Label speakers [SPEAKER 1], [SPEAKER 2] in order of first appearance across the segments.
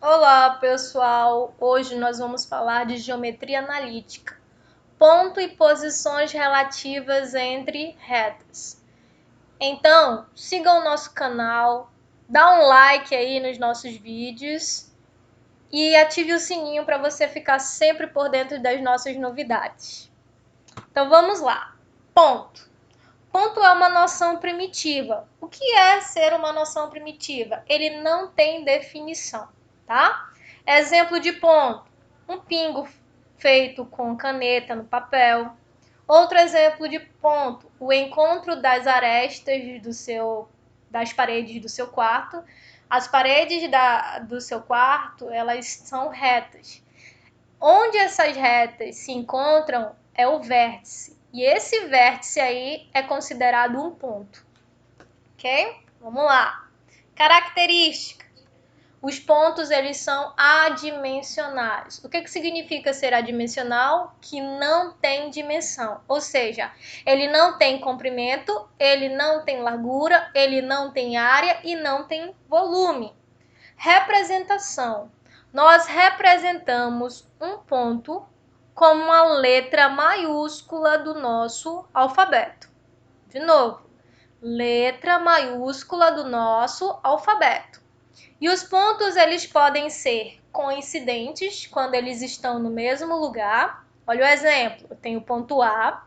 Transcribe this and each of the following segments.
[SPEAKER 1] Olá, pessoal! Hoje nós vamos falar de geometria analítica, ponto e posições relativas entre retas. Então, siga o nosso canal, dá um like aí nos nossos vídeos e ative o sininho para você ficar sempre por dentro das nossas novidades. Então vamos lá. Ponto. Ponto é uma noção primitiva. O que é ser uma noção primitiva? Ele não tem definição, tá? Exemplo de ponto: um pingo feito com caneta no papel. Outro exemplo de ponto: o encontro das arestas das paredes do seu quarto. As paredes do seu quarto, elas são retas. Onde essas retas se encontram é o vértice. E esse vértice aí é considerado um ponto. Ok? Vamos lá. Características. Os pontos, eles são adimensionais. O que significa ser adimensional? Que não tem dimensão. Ou seja, ele não tem comprimento, ele não tem largura, ele não tem área e não tem volume. Representação. Nós representamos um ponto como uma letra maiúscula do nosso alfabeto. De novo, letra maiúscula do nosso alfabeto. E os pontos, eles podem ser coincidentes quando eles estão no mesmo lugar. Olha o exemplo, eu tenho o ponto A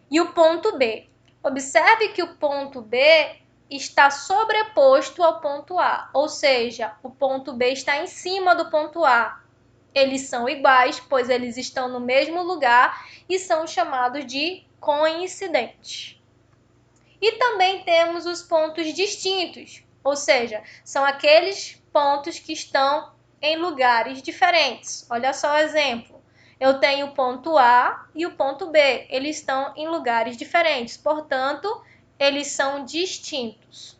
[SPEAKER 1] e o ponto B. Observe que o ponto B está sobreposto ao ponto A, ou seja, o ponto B está em cima do ponto A. Eles são iguais, pois eles estão no mesmo lugar e são chamados de coincidentes. E também temos os pontos distintos, ou seja, são aqueles pontos que estão em lugares diferentes. Olha só o exemplo. Eu tenho o ponto A e o ponto B. Eles estão em lugares diferentes, portanto, eles são distintos.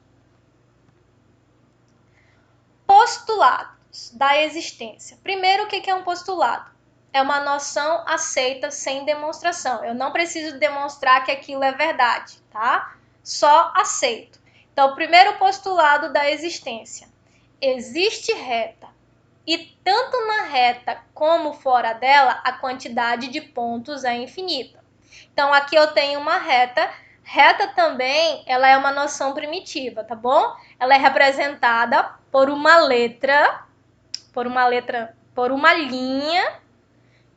[SPEAKER 1] Postulados da existência. Primeiro, o que é um postulado? É uma noção aceita sem demonstração. Eu não preciso demonstrar que aquilo é verdade, tá? Só aceito. Então, o primeiro postulado da existência. Existe reta. E tanto na reta como fora dela, a quantidade de pontos é infinita. Então, aqui eu tenho uma reta. Reta também, ela é uma noção primitiva, tá bom? Ela é representada por uma linha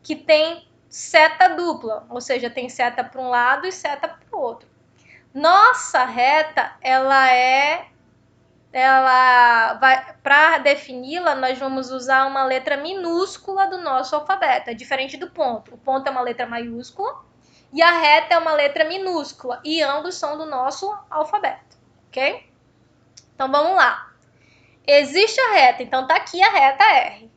[SPEAKER 1] que tem seta dupla, ou seja, tem seta para um lado e seta para o outro. Nossa reta, para defini-la, nós vamos usar uma letra minúscula do nosso alfabeto, é diferente do ponto. O ponto é uma letra maiúscula e a reta é uma letra minúscula, e ambos são do nosso alfabeto, ok? Então vamos lá. Existe a reta, então tá aqui a reta R.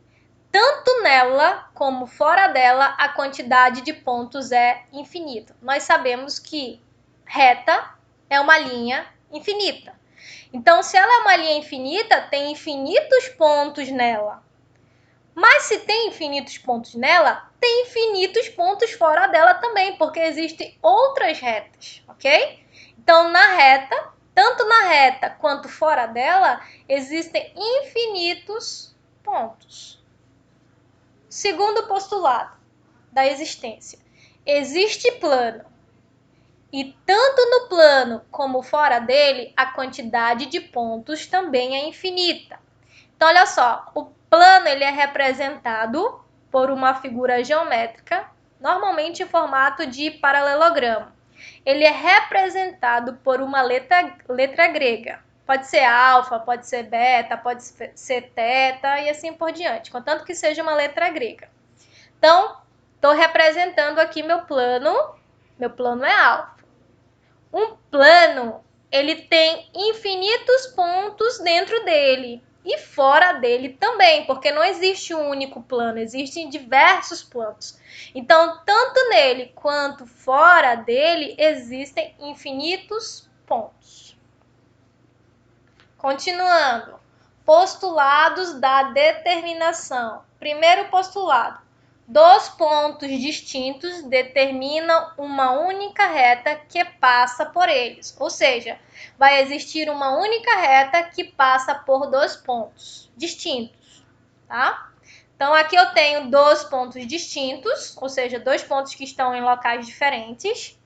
[SPEAKER 1] Tanto nela como fora dela, a quantidade de pontos é infinita. Nós sabemos que reta é uma linha infinita. Então, se ela é uma linha infinita, tem infinitos pontos nela. Mas se tem infinitos pontos nela, tem infinitos pontos fora dela também, porque existem outras retas, ok? Então, tanto na reta quanto fora dela, existem infinitos pontos. Segundo postulado da existência. Existe plano. E tanto no plano como fora dele, a quantidade de pontos também é infinita. Então, olha só, o plano, ele é representado por uma figura geométrica, normalmente em formato de paralelogramo. Ele é representado por uma letra grega. Pode ser alfa, pode ser beta, pode ser teta e assim por diante, contanto que seja uma letra grega. Então, estou representando aqui meu plano é alfa. Um plano, ele tem infinitos pontos dentro dele e fora dele também, porque não existe um único plano, existem diversos planos. Então, tanto nele quanto fora dele existem infinitos pontos. Continuando, postulados da determinação. Primeiro postulado. Dois pontos distintos determinam uma única reta que passa por eles. Ou seja, vai existir uma única reta que passa por dois pontos distintos. tá? Então, aqui eu tenho dois pontos distintos, ou seja, dois pontos que estão em locais diferentes.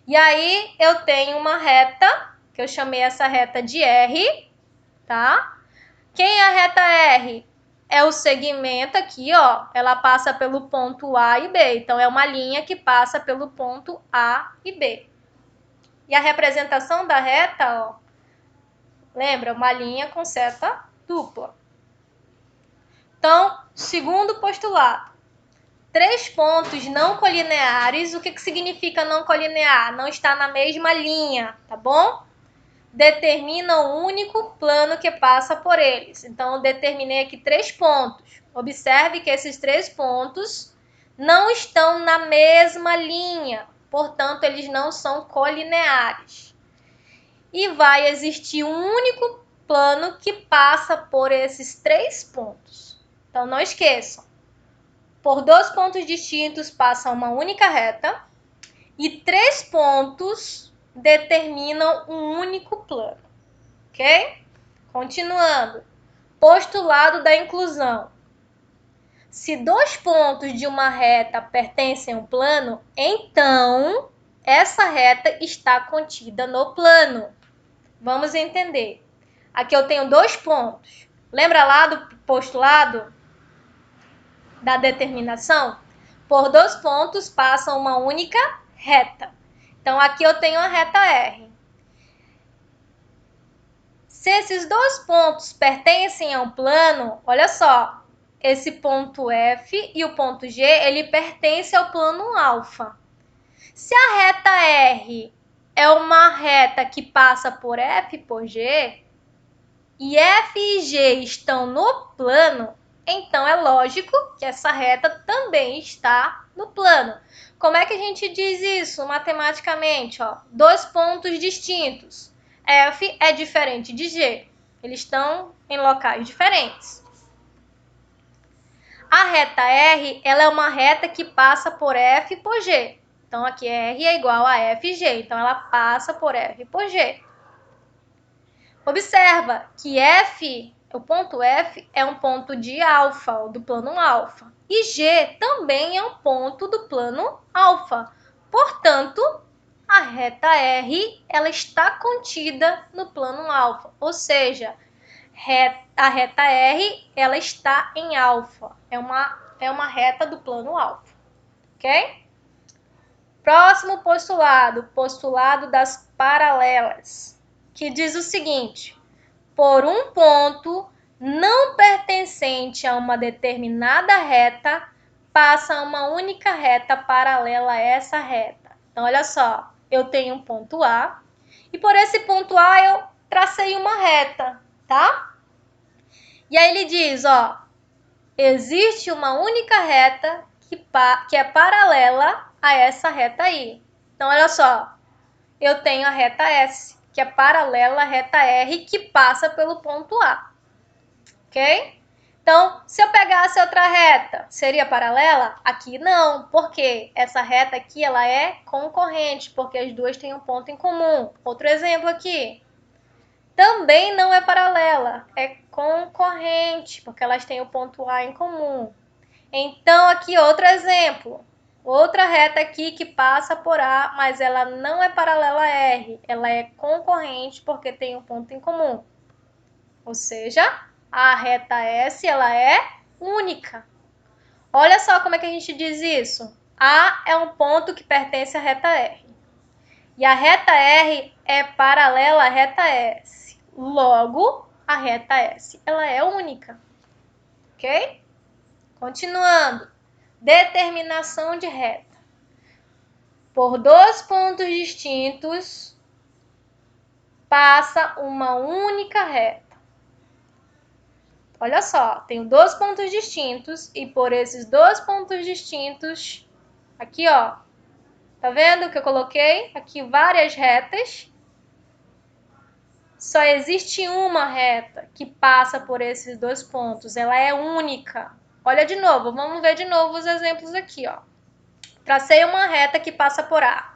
[SPEAKER 1] E aí, eu tenho uma reta, que eu chamei essa reta de R, tá? Quem é a reta R? É o segmento aqui, ó. Ela passa pelo ponto A e B. Então, é uma linha que passa pelo ponto A e B. E a representação da reta, ó, lembra? Uma linha com seta dupla. Então, segundo postulado. Três pontos não colineares. O que significa não colinear? Não está na mesma linha, tá bom? Determina o único plano que passa por eles. Então, eu determinei aqui 3 pontos. Observe que esses 3 pontos não estão na mesma linha, portanto, eles não são colineares. E vai existir um único plano que passa por esses 3 pontos. Então, não esqueçam. Por 2 pontos distintos passa uma única reta e 3 pontos determinam um único plano. Ok? Continuando. Postulado da inclusão. Se 2 pontos de uma reta pertencem a um plano, então essa reta está contida no plano. Vamos entender. Aqui eu tenho 2 pontos. Lembra lá do postulado da determinação? Por 2 pontos passa uma única reta. Então, aqui eu tenho a reta R. Se esses 2 pontos pertencem a um plano, olha só, esse ponto F e o ponto G, ele pertence ao plano alfa. Se a reta R é uma reta que passa por F por G, e F e G estão no plano, então é lógico que essa reta também está no plano. Como é que a gente diz isso matematicamente? Ó, 2 pontos distintos. F é diferente de G. Eles estão em locais diferentes. A reta R, ela é uma reta que passa por F por G. Então, aqui R é igual a FG. Então, ela passa por F por G. Observa que F, o ponto F, é um ponto de alfa, ou do plano alfa. E G também é um ponto do plano alfa. Portanto, a reta R, ela está contida no plano alfa, ou seja, a reta R, ela está em alfa, é uma reta do plano alfa, ok? Próximo postulado, postulado das paralelas, que diz o seguinte: por um ponto não pertencente a uma determinada reta, passa uma única reta paralela a essa reta. Então, olha só, eu tenho um ponto A, e por esse ponto A eu tracei uma reta, tá? E aí ele diz, ó, existe uma única reta que é paralela a essa reta aí. Então, olha só, eu tenho a reta S, que é paralela à reta R, que passa pelo ponto A, ok? Então, se eu pegasse outra reta, seria paralela? Aqui não, porque essa reta aqui ela é concorrente, porque as duas têm um ponto em comum. Outro exemplo aqui. Também não é paralela, é concorrente, porque elas têm o ponto A em comum. Então, aqui outro exemplo. Outra reta aqui que passa por A, mas ela não é paralela a R. Ela é concorrente porque tem um ponto em comum. Ou seja, a reta S ela é única. Olha só como é que a gente diz isso. A é um ponto que pertence à reta R. E a reta R é paralela à reta S. Logo, a reta S ela é única. Ok? Continuando. Determinação de reta. Por 2 pontos distintos, passa uma única reta. Olha só, tenho 2 pontos distintos e por esses 2 pontos distintos, aqui ó, tá vendo que eu coloquei aqui várias retas? Só existe uma reta que passa por esses 2 pontos, ela é única. Olha de novo, vamos ver de novo os exemplos aqui, ó. Tracei uma reta que passa por A.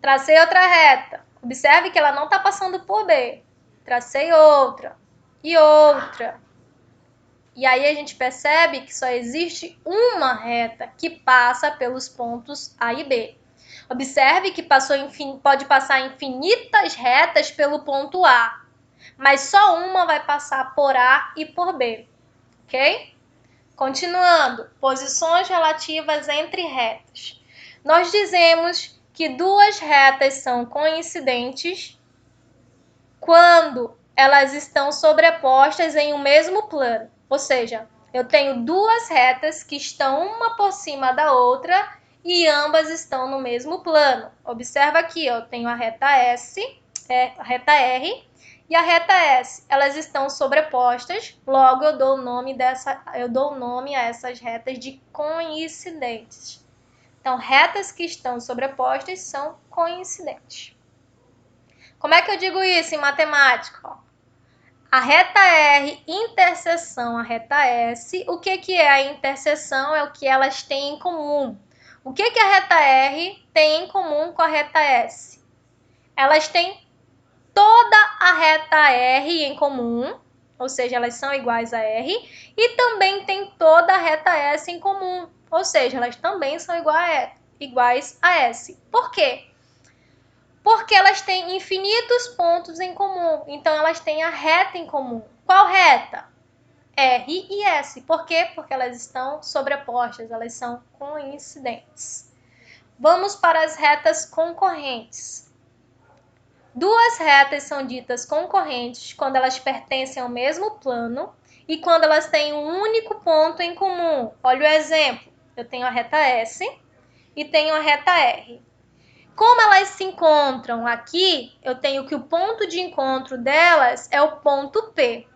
[SPEAKER 1] Tracei outra reta. Observe que ela não está passando por B. Tracei outra. E outra. E aí a gente percebe que só existe uma reta que passa pelos pontos A e B. Observe que pode passar infinitas retas pelo ponto A, mas só uma vai passar por A e por B, ok? Continuando, posições relativas entre retas. Nós dizemos que duas retas são coincidentes quando elas estão sobrepostas em um mesmo plano. Ou seja, eu tenho duas retas que estão uma por cima da outra e ambas estão no mesmo plano. Observa aqui, eu tenho a reta a reta R e a reta S. Elas estão sobrepostas, logo eu dou o nome a essas retas de coincidentes. Então, retas que estão sobrepostas são coincidentes. Como é que eu digo isso em matemática? A reta R interseção a reta S, o que é a interseção? É o que elas têm em comum. O que a reta R tem em comum com a reta S? Elas têm toda a reta R em comum, ou seja, elas são iguais a R, e também tem toda a reta S em comum, ou seja, elas também são iguais a S. Por quê? Porque elas têm infinitos pontos em comum, então elas têm a reta em comum. Qual reta? R e S. Por quê? Porque elas estão sobrepostas, elas são coincidentes. Vamos para as retas concorrentes. Duas retas são ditas concorrentes quando elas pertencem ao mesmo plano e quando elas têm um único ponto em comum. Olha o exemplo. Eu tenho a reta S e tenho a reta R. Como elas se encontram aqui, eu tenho que o ponto de encontro delas é o ponto P.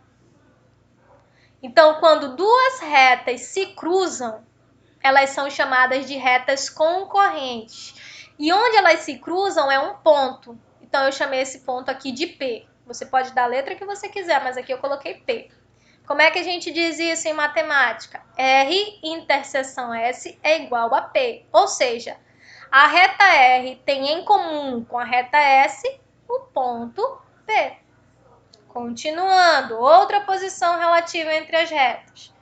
[SPEAKER 1] Então, quando duas retas se cruzam, elas são chamadas de retas concorrentes. E onde elas se cruzam é um ponto. Então, eu chamei esse ponto aqui de P. Você pode dar a letra que você quiser, mas aqui eu coloquei P. Como é que a gente diz isso em matemática? R interseção S é igual a P. Ou seja, a reta R tem em comum com a reta S o ponto P. Continuando, outra posição relativa entre as retas.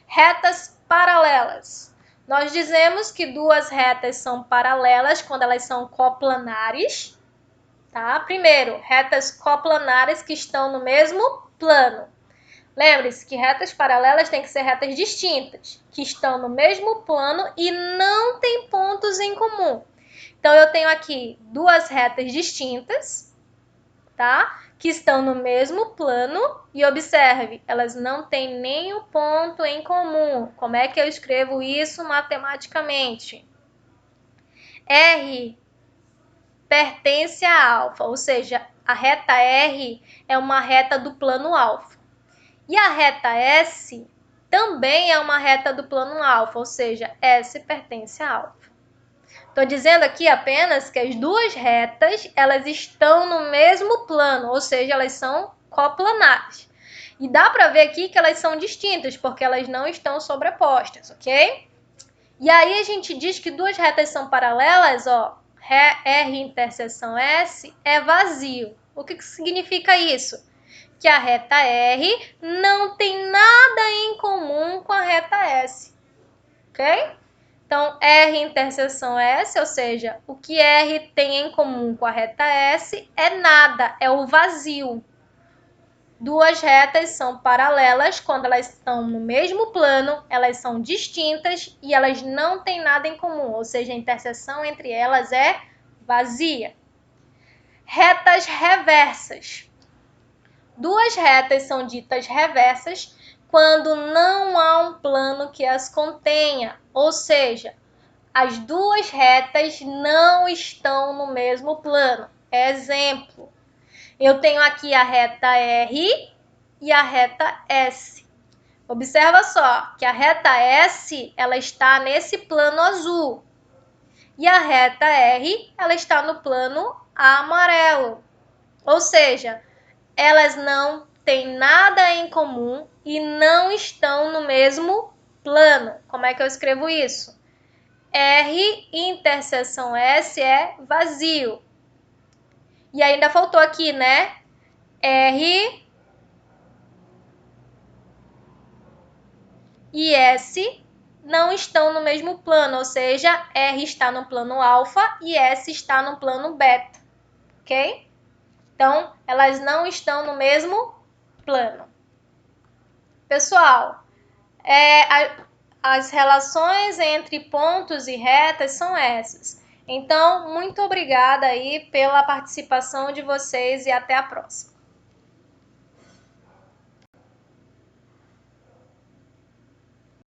[SPEAKER 1] Retas paralelas. Nós dizemos que duas retas são paralelas quando elas são coplanares. Tá? Primeiro, retas coplanares que estão no mesmo plano. Lembre-se que retas paralelas têm que ser retas distintas, que estão no mesmo plano e não têm pontos em comum. Então, eu tenho aqui duas retas distintas, tá? Que estão no mesmo plano e observe, elas não têm nenhum ponto em comum. Como é que eu escrevo isso matematicamente? R pertence a alfa, ou seja, a reta R é uma reta do plano alfa. E a reta S também é uma reta do plano alfa, ou seja, S pertence a alfa. Estou dizendo aqui apenas que as duas retas, elas estão no mesmo plano, ou seja, elas são coplanares. E dá para ver aqui que elas são distintas, porque elas não estão sobrepostas, ok? E aí a gente diz que duas retas são paralelas, ó, R interseção S é vazio. O que significa isso? Que a reta R não tem nada em comum com a reta S, ok? Então, R interseção S, ou seja, o que R tem em comum com a reta S é nada, é o vazio. Duas retas são paralelas quando elas estão no mesmo plano, elas são distintas e elas não têm nada em comum, ou seja, a interseção entre elas é vazia. Retas reversas. Duas retas são ditas reversas quando não há um plano que as contenha, ou seja, as duas retas não estão no mesmo plano. Exemplo, eu tenho aqui a reta R e a reta S. Observa só que a reta S ela está nesse plano azul e a reta R ela está no plano amarelo. Ou seja, elas não têm nada em comum e não estão no mesmo plano. Como é que eu escrevo isso? R interseção S é vazio. E ainda faltou aqui, né? R e S não estão no mesmo plano, ou seja, R está no plano alfa e S está no plano beta, ok? Então, elas não estão no mesmo plano. Pessoal, as relações entre pontos e retas são essas. Então, muito obrigada aí pela participação de vocês e até a próxima.